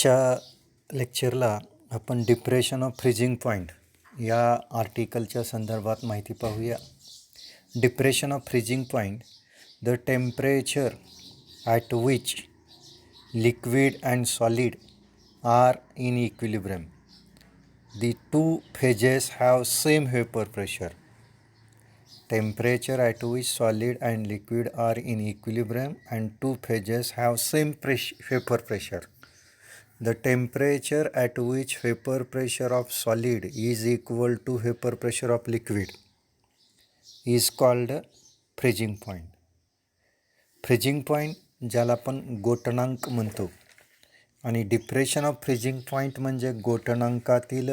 आजच्या लेक्चरला आपण depression of freezing point या आर्टिकलच्या संदर्भात माहिती पाहूया. Depression of freezing point, the temperature at which liquid and solid are in equilibrium. The two phases have same vapor pressure. Temperature at which solid and liquid are in equilibrium and two phases have same vapor pressure. The temperature at which vapor pressure of solid is equal to vapor pressure of liquid is called freezing point. Freezing point ज्याला आपण गोठणांक म्हणतो आणि depression of freezing point म्हणजे गोठणांकातील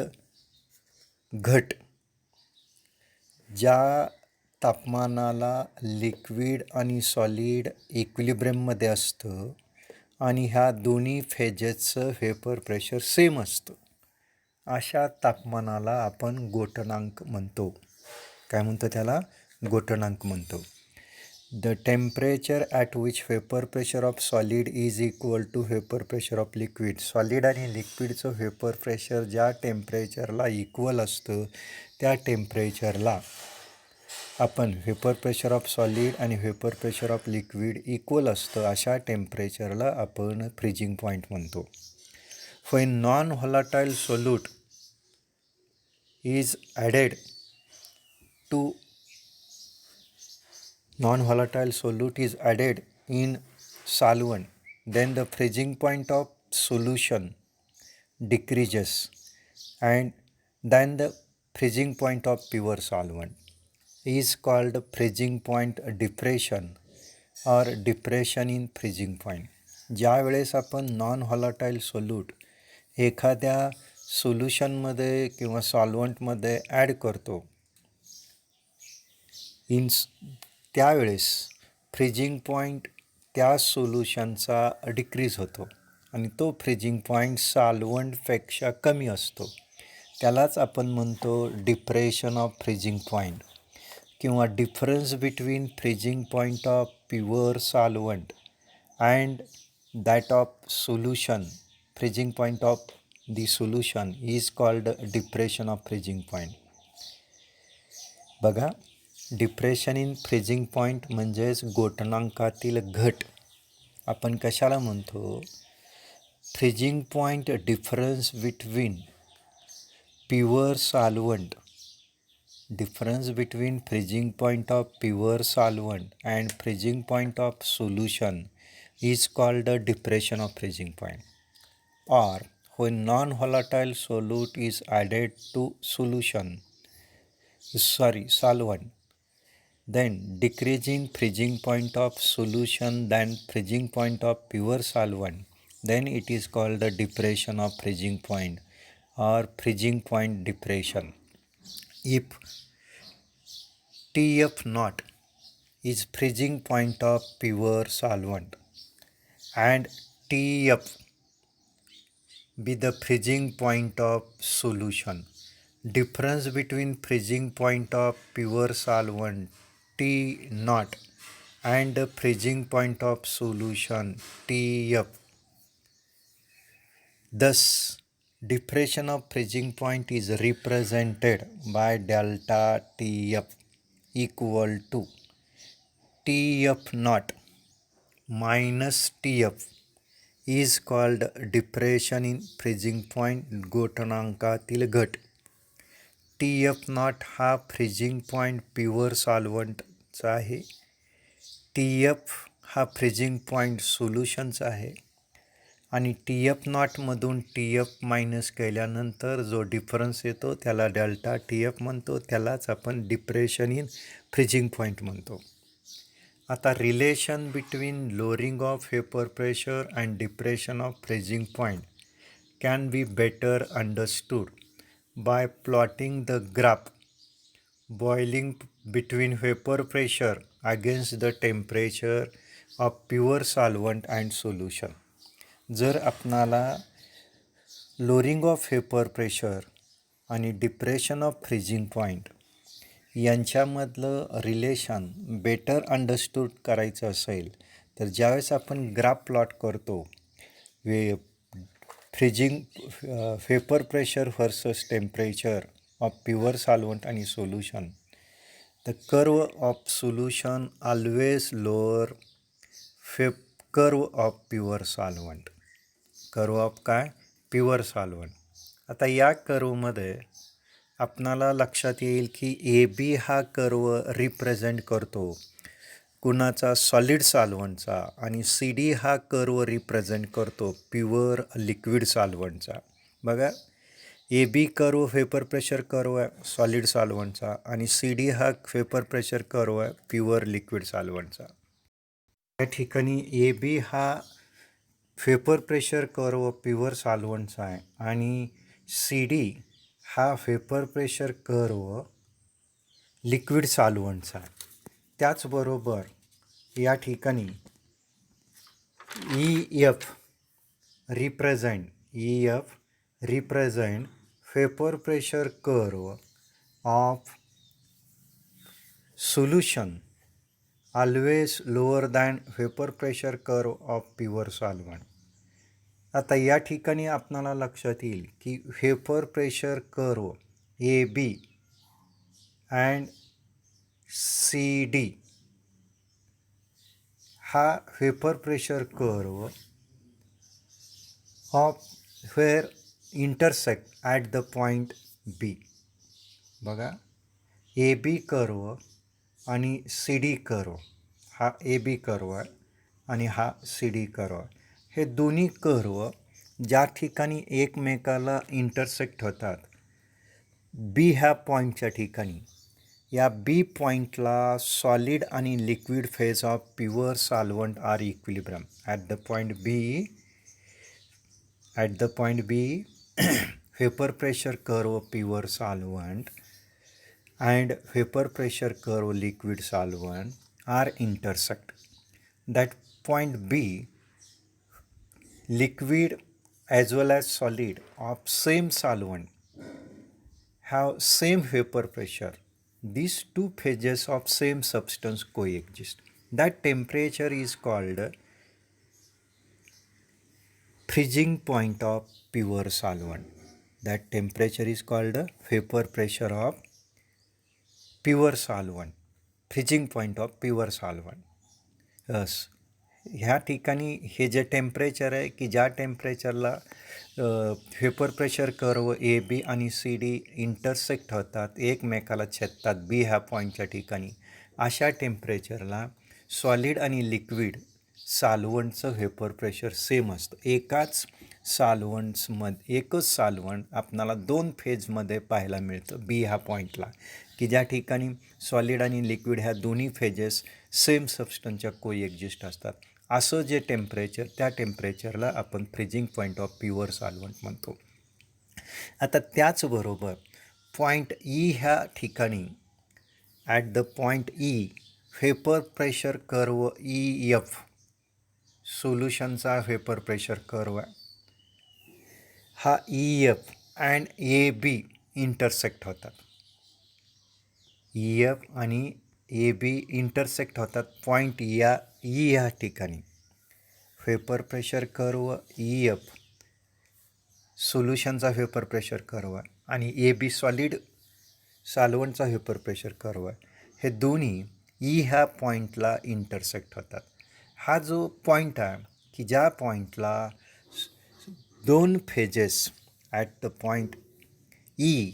घट. ज्या तापमानाला liquid आणि solid इक्विलिब्रियममध्ये असतं आणि ह्या दोन्ही फेजेसचं व्हेपर प्रेशर सेम असतं, अशा तापमानाला आपण गोठणांक म्हणतो. काय म्हणतो त्याला? गोठणांक म्हणतो. The temperature at which vapour pressure of solid is equal to vapour pressure of liquid. Solid आणि लिक्विडचं व्हेपर प्रेशर ज्या टेम्परेचरला इक्वल असतं त्या टेम्परेचरला आपण व्हेपर प्रेशर ऑफ सॉलिड आणि vapour pressure of liquid equal असतं अशा टेम्परेचरला आपण फ्रीजिंग पॉईंट म्हणतो. For non volatile solute is added to non-volatile solute is added in solvent, then the freezing point of solution decreases and then the freezing point of pure solvent is called freezing point depression or depression in freezing point. ज्या वेळेस आपण non volatile solute एखाद्या सोल्युशनमध्ये किंवा सॉल्वंटमध्ये add करतो त्यावेळेस freezing point त्या सोल्युशनचा decrease होतो आणि तो फ्रीजिंग पॉईंट सॉल्वंटपेक्षा कमी असतो. त्यालाच आपण म्हणतो डिप्रेशन ऑफ फ्रीजिंग पॉईंट किंवा difference between freezing point of pure solvent and that of solution. Freezing point of the solution is called depression of freezing point. बघा, डिप्रेशन इन फ्रीजिंग पॉईंट म्हणजेच गोठणांकातील घट. आपण कशाला म्हणतो? Freezing point difference between pure solvent. Difference between freezing point of pure solvent and freezing point of solution is called depression of freezing point. or when non-volatile solute is added to solvent, then decreasing freezing point of solution than freezing point of pure solvent, then it is called the depression of freezing point or freezing point depression. If TF naught is freezing point of pure solvent and TF be the freezing point of solution, difference between freezing point of pure solvent T naught and the freezing point of solution TF. Thus, depression of freezing point is represented by delta TF equal to TF naught minus TF is called depression in freezing point. गोठणांकातील घट. TF not हा freezing point pure सॉल्वंटचा आहे. TF हा freezing point सोल्युशनचा आहे आणि TF नॉटमधून TF minus केल्यानंतर जो difference येतो त्याला डेल्टा TF म्हणतो. त्यालाच आपण डिप्रेशन इन फ्रीजिंग पॉईंट म्हणतो. आता relation between lowering of vapour pressure and depression of freezing point can be better understood by plotting the graph boiling between vapour pressure against the temperature of pure solvent and solution. जर आपणाला lowering of vapour pressure आणि depression of freezing point यांच्यामधलं relation better understood करायचं असेल तर ज्यावेळेस आपण graph plot करतो vapor pressure versus temperature of pure solvent and solution. The curve of solution always lower curve of pure solvent. Curve of काय pure solvent. आता या कर्वमध्ये आपणाला लक्षात येईल की ए बी हा कर्व रिप्रेझेंट करतो कुणाचा सॉलिड सॉल्व्हंटचा आणि सी डी हा कर्व रिप्रेझेंट करतो प्युअर लिक्विड सॉल्व्हंटचा. बघा A B curve vapour pressure curve आहे सॉलिड सॉल्व्हंटचा आणि सी डी हा वेपर प्रेशर कर्व आहे प्युअर लिक्विड सॉल्व्हंटचा. या ठिकाणी ए बी हा वेपर प्रेशर कर्व प्युअर सॉल्व्हंटचा आहे आणि सी डी हा वेपर प्रेशर कर्व लिक्विड सॉल्व्हंटचा आहे. त्याचबरोबर या ठिकाणी E F represent vapour pressure curve of solution always lower than vapour pressure curve of pure solvent. आता या ठिकाणी आपणाला लक्षात येईल की vapour pressure curve A B and C D हा vapour pressure curve of where intersect at the point B. बघा A B curve आणि सी डी कर्व, हा ए बी कर्व आहे आणि हा सी डी कर्व आहे. हे दोन्ही कर्व ज्या ठिकाणी एकमेकाला इंटरसेक्ट होतात बी ह्या पॉईंटच्या ठिकाणी, या बी पॉईंटला सॉलिड आणि liquid phase of pure solvent are equilibrium. At the point B vapour pressure curve pure solvent and vapor pressure curve liquid solvent are intersect. That point B, liquid as well as solid of same solvent have same vapor pressure. These two phases of same substance coexist. That temperature is called freezing point of pure solvent. That temperature is called vapor pressure of pure solvent, freezing point of pure solvent. Yes, ह्या ठिकाणी हे जे temperature आहे की ज्या टेम्परेचरला vapour pressure curve A B आणि C D intersect होतात, एकमेकाला छेदतात बी ह्या पॉईंटच्या ठिकाणी, अशा टेम्परेचरला सॉलिड आणि लिक्विड सॉल्व्हंटचं वेपर प्रेशर सेम असतं. एकच सॉल्व्हंट आपणाला दोन फेजमध्ये पाहायला मिळतं बी ह्या पॉईंटला, की ज्या ठिकाणी सॉलिड आणि लिक्विड ह्या दोन्ही फेजेस सेम सबस्टन्सच्या कोएक्झिस्ट असतात. असं जे टेम्परेचर, त्या टेम्परेचरला आपण freezing point of pure solvent म्हणतो. आता त्याचबरोबर पॉईंट ई ह्या ठिकाणी at the point E vapour pressure curve E F सोल्युशनचा वेपर प्रेशर कर्व आहे. हा E F and A B intersect होतात. ई एफ आणि ए बी इंटरसेक्ट होतात पॉईंट या ई ह्या ठिकाणी. Vapour pressure curve E F सोल्युशनचा वेपर प्रेशर कर्व आहे आणि ए बी सॉलिड सॉल्व्हंटचा वेपर प्रेशर कर्व आहे. हे दोन्ही ई ह्या पॉईंटला इंटरसेक्ट होतात. हा जो पॉईंट आहे की ज्या पॉईंटला दोन phases at the point E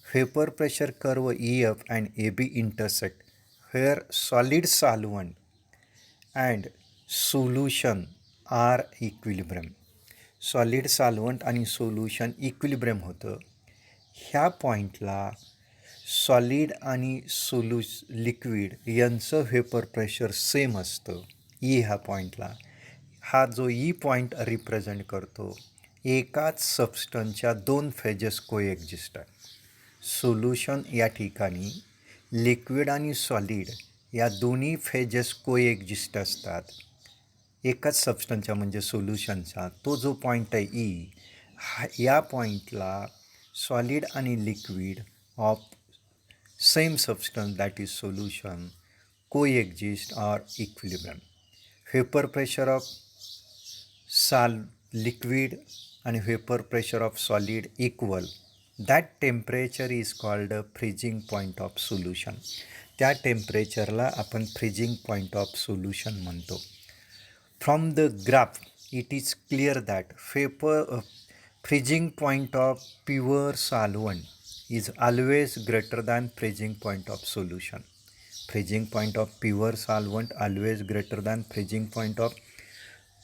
vapour pressure curve E F and A B intersect where solid solvent and solution are equilibrium. Solid solvent आणि सोल्युशन इक्विलिब्रियम होतं. ह्या पॉईंटला सॉलिड आणि लिक्विड यांचं वेपर प्रेशर सेम असतं ई ह्या पॉईंटला. हा जो ई पॉईंट रिप्रेझेंट करतो एकाच सबस्टन्सच्या दोन फेजेस कोएक्झिस्ट आहे. सोल्युशन या ठिकाणी लिक्विड आणि सॉलिड या दोन्ही फेजेस कोएक्झिस्ट असतात एकाच सबस्टन्सच्या म्हणजे सोल्युशनचा. तो जो पॉईंट आहे ई, या पॉईंटला सॉलिड आणि liquid of same substance that is solution coexist or equilibrium. Vapour pressure of liquid आणि vapour pressure of solid equal, that temperature is called a freezing point of solution. त्या टेम्परेचरला आपण freezing point of solution म्हणतो. From the graph it is clear that freezing point of pure solvent is always greater than freezing point of solution. Freezing point of pure solvent always greater than freezing point of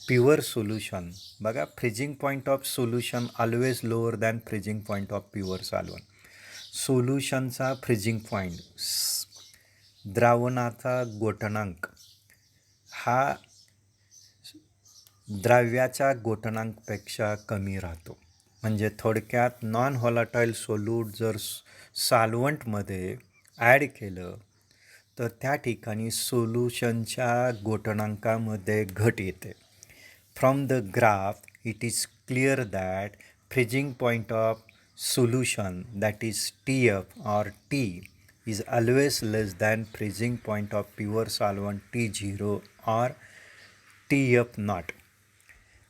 pure solution. बघा, freezing point of solution always lower than freezing point of pure solvent. सोल्युशनचा freezing point, द्रावणाचा गोठणांक हा द्रव्याच्या गोठणांकपेक्षा कमी राहतो. म्हणजे थोडक्यात non volatile solute जर सॉल्व्हंटमध्ये ॲड केलं तर त्या ठिकाणी सोल्युशनच्या गोठणांकामध्ये घट येते. From the graph it is clear that freezing point of solution, that is TF or T, is always less than freezing point of pure solvent T0 or TF naught.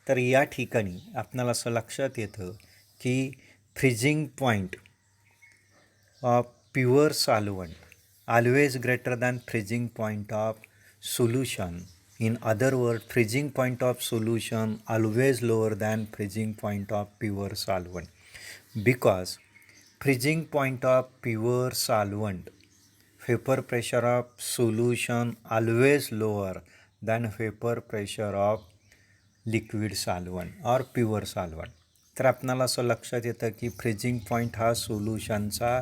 तर या ठिकाणी आपणाला असं लक्षात येतं की freezing point of pure solvent always greater than freezing point of solution. In other word, freezing point of solution always lower than freezing point of pure solvent, because freezing point of pure solvent vapour pressure of solution always lower than vapour pressure of liquid solvent or pure solvent. तर आपणाला असं लक्षात येतं की freezing point हा सोल्युशनचा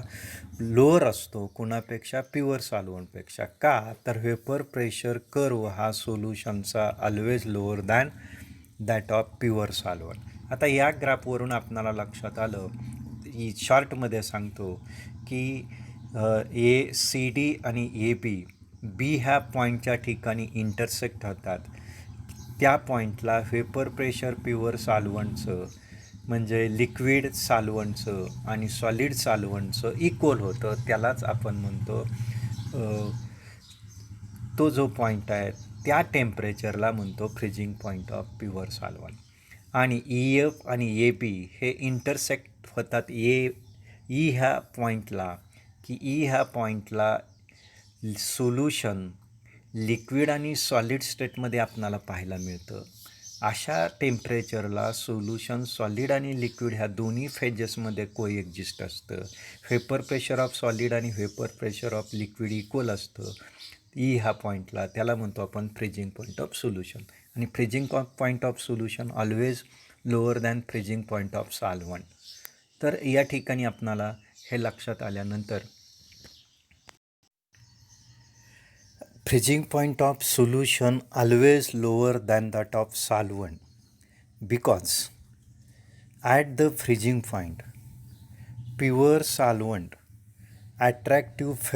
lower असतो कुणापेक्षा, प्युअर सॉल्व्हंटपेक्षा. का तर व्हेपर प्रेशर कर्व हा सोल्युशनचा always lower than that of pure solvent. आता या ग्राफवरून आपणाला लक्षात आलं, शॉर्टमध्ये सांगतो की ACD आणि AB ह्या पॉईंटच्या ठिकाणी इंटरसेक्ट होतात. त्या पॉईंटला व्हेपर प्रेशर प्युअर सॉल्व्हंटचं म्हणजे लिक्विड सॉल्व्हंटचं आणि सॉलिड सॉल्व्हंटचं इक्वल होतं. त्यालाच आपण म्हणतो, तो जो पॉईंट आहे त्या टेम्परेचरला म्हणतो freezing point of pure solvent. आणि EF आणि AB हे इंटरसेक्ट होतात ह्या पॉईंटला, की ह्या पॉईंटला सोल्युशन लिक्विड आणि सॉलिड स्टेटमध्ये आपणाला पाहायला मिळतं. अशा टेम्परेचरला सोल्युशन सॉलिड आणि लिक्विड ह्या दोन्ही फेजेसमध्ये कोएक्झिस्ट असतं. व्हेपर प्रेशर ऑफ सॉलिड आणि vapour pressure of liquid equal असतं ह्या पॉईंटला. त्याला म्हणतो आपण फ्रीजिंग पॉईंट ऑफ सोल्युशन. आणि freezing point of solution always lower than freezing point of solvent. तर या ठिकाणी आपणाला हे लक्षात आल्यानंतर freezing point of solution always lower than that of solvent, because at the freezing point pure solvent attractive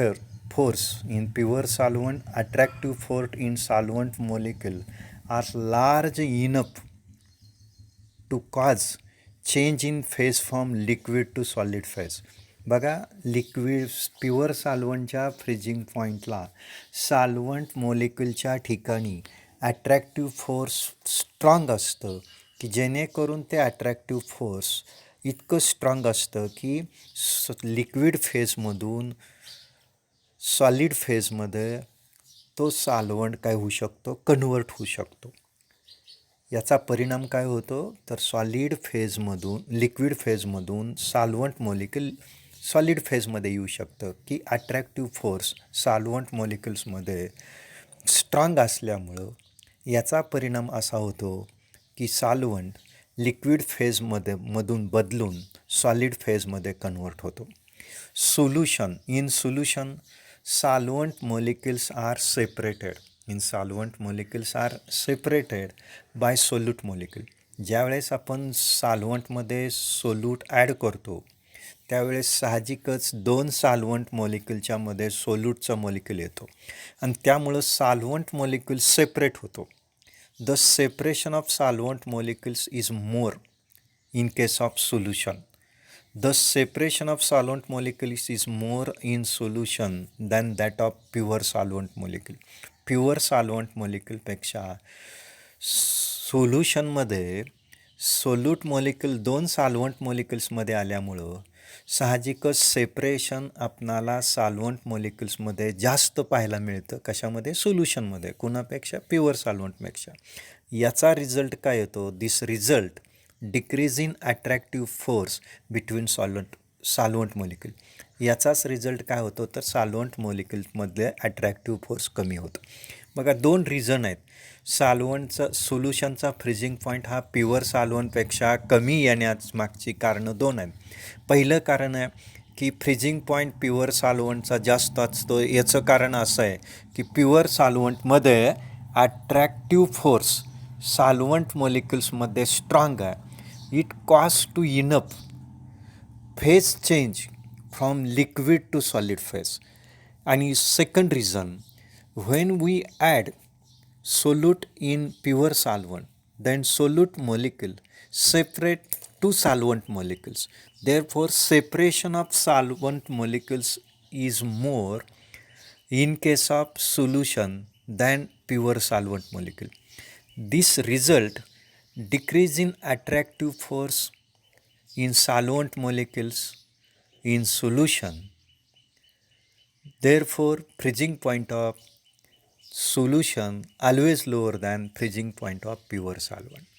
force in pure solvent attractive force in solvent molecule are large enough to cause change in phase from liquid to solid phase. बघा, liquid pure सॉल्व्हंटच्या freezing पॉईंटला solvent मोलिक्युलच्या ठिकाणी attractive force strong असतं, की जेणेकरून ते attractive force इतकं strong असतं की लिक्विड फेजमधून सॉलिड फेजमध्ये तो सॉल्व्हंट काय होऊ शकतो, कन्वर्ट होऊ शकतो. याचा परिणाम काय होतो तर सॉलिड फेजमधून लिक्विड फेजमधून सॉल्व्हंट मोलिक्युल सॉलिड फेजमध्ये येऊ शकतं, की अट्रॅक्टिव्ह फोर्स सॉल्व्हंट मॉलिक्युल्समध्ये स्ट्रॉंग असल्यामुळं याचा परिणाम असा होतो की सॉल्व्हंट लिक्विड मधून बदलून सॉलिड फेजमध्ये कन्वर्ट होतो. In solution solvent molecules are separated. In solvent molecules are separated by solute molecule. ज्यावेळेस आपण सॉल्व्हंटमध्ये सोल्यूट ॲड करतो त्यावेळेस साहजिकच दोन सॉल्व्हंट मॉलिक्युलच्या मध्ये सोल्यूटचा मॉलिक्युल येतो आणि त्यामुळं सॉल्व्हंट मॉलिक्युल सेपरेट होतो. The separation of solvent molecules is more in case of solution. The separation of solvent molecules is more in solution than that of pure solvent molecule. Pure solvent molecule पेक्षा सोल्युशनमध्ये solute molecule दोन solvent मॉलिक्युल्समध्ये आल्यामुळं साहजिकच separation आपणाला solvent मॉलिक्युल्समध्ये जास्त पाहायला मिळतं. कशामध्ये? सोल्युशनमध्ये. कुणापेक्षा? प्युअर सॉल्व्हंटपेक्षा. याचा रिझल्ट काय येतो? This result decrease in attractive force between solvent molecule. याचाच रिझल्ट काय होतो? तर सॉल्व्हंट मॉलिक्युलमध्ये अट्रॅक्टिव्ह फोर्स कमी होतो. बघा, दोन रिझन आहेत. सोल्युशनचा फ्रीजिंग पॉईंट हा प्युअर सॉल्व्हंटपेक्षा कमी येण्यास मागची कारणं दोन आहेत. पहिलं कारण आहे की फ्रीजिंग पॉईंट प्युअर सॉल्व्हंटचा जास्त असतो. याचं कारण असं आहे की प्युअर सॉल्व्हंटमध्ये अट्रॅक्टिव्ह फोर्स सॉल्व्हंट मॉलिक्युल्समध्ये स्ट्रॉंग आहे. It cause to enough phase change from liquid to solid phase. आणि second reason, when we add solute in pure solvent, then solute molecule separate two solvent molecules. Therefore, separation of solvent molecules is more in case of solution than pure solvent molecule. This result decrease in attractive force in solvent molecules in solution. Therefore, freezing point of solution always lower than freezing point of pure solvent.